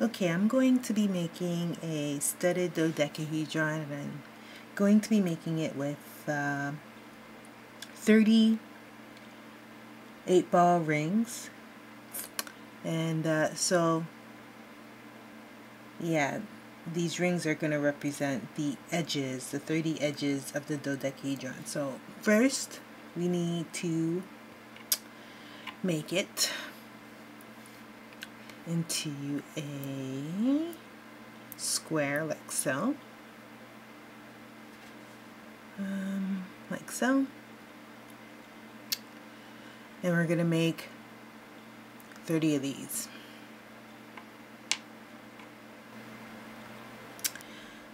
Okay, I'm going to be making a studded dodecahedron, and I'm going to be making it with 30 8-ball rings. And so yeah, these rings are going to represent the edges, the 30 edges of the dodecahedron. So first we need to make it into a square like so. Like so. And we're going to make 30 of these.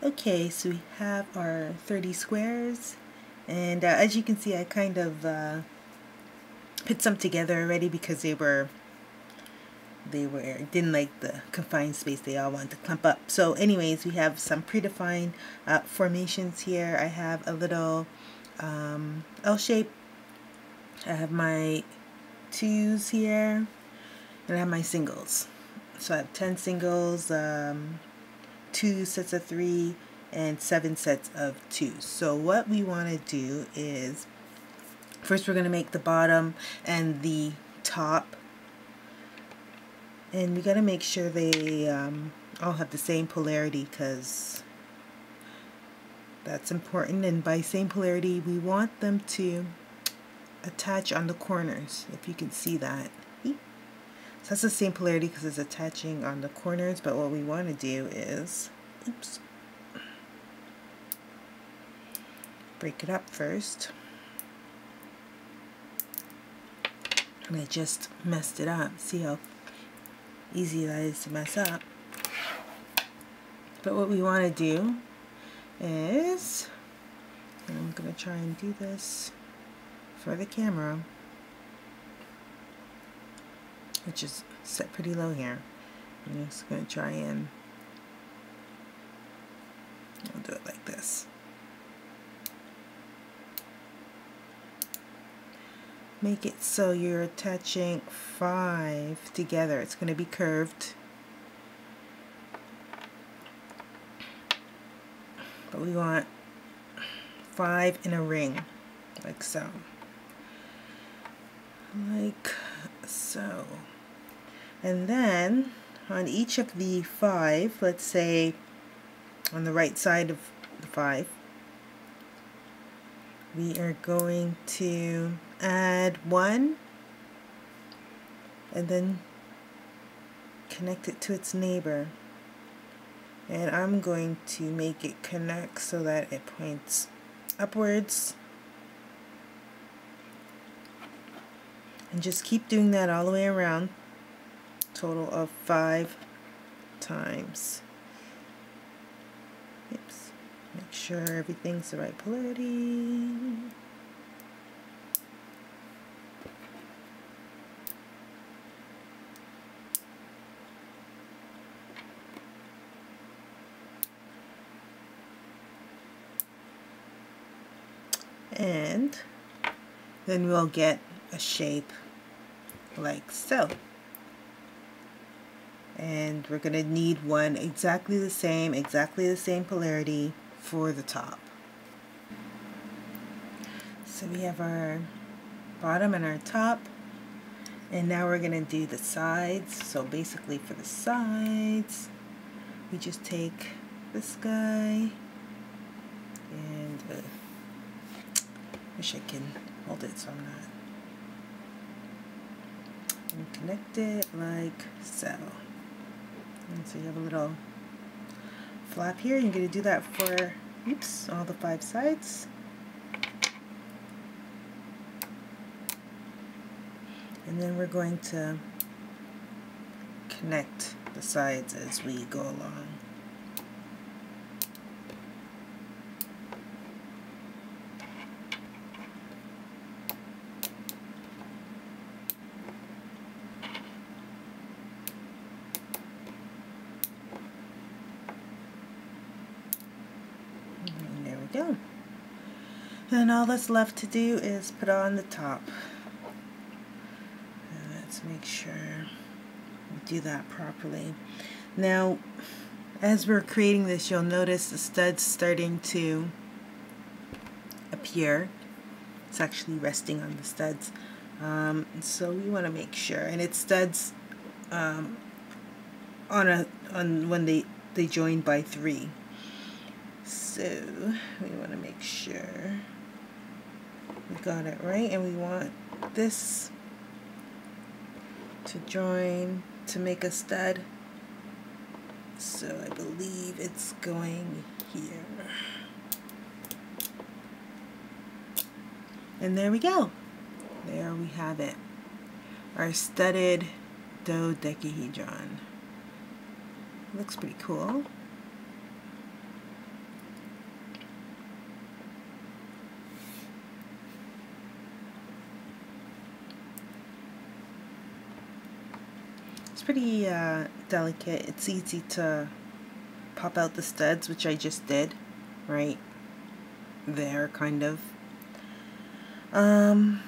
Okay, so we have our 30 squares, and as you can see, I kind of put some together already because they didn't like the confined space. They all wanted to clump up. So anyways, we have some predefined formations here. I have a little L shape. I have my 2s here, and I have my singles. So I have 10 singles, 2 sets of 3, and 7 sets of 2s. So what we want to do is, first we're going to make the bottom and the top, and we got to make sure they all have the same polarity, because that's important. And by same polarity, we want them to attach on the corners, if you can see that. So that's the same polarity because it's attaching on the corners, but what we want to do is, oops, break it up first. And I just messed it up. See how easy that is to mess up. But what we want to do is, and I'm going to try and do this for the camera, which is set pretty low here. I'm just going to try and I'll do it like this. Make it so you're attaching 5 together. It's going to be curved, but we want 5 in a ring, like so. Like so. And then on each of the 5, let's say on the right side of the 5, we are going to add 1 and then connect it to its neighbor. And I'm going to make it connect so that it points upwards. And just keep doing that all the way around. Total of 5 times. Oops. Make sure everything's the right polarity. And then we'll get a shape like so. And we're going to need one exactly the same polarity for the top. So we have our bottom and our top, and now we're going to do the sides. So basically for the sides, we just take this guy, and wish I can hold it so I'm not, and connect it like so. And so you have a little flap here. You're going to do that for, oops, all the 5 sides. And then we're going to connect the sides as we go along. Go. And all that's left to do is put on the top. And let's make sure we do that properly. Now, as we're creating this, you'll notice the studs starting to appear. It's actually resting on the studs. So we want to make sure, and it studs on when they join by 3. So we want to make sure we got it right, and we want this to join to make a stud. So I believe it's going here. And there we go. There we have it. Our studded dodecahedron. Looks pretty cool. It's pretty delicate. It's easy to pop out the studs, which I just did right there, kind of. Let's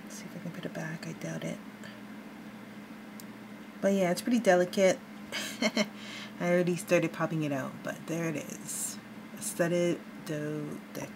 see if I can put it back. I doubt it. But yeah, it's pretty delicate. I already started popping it out, but there it is. A studded dodecahedron.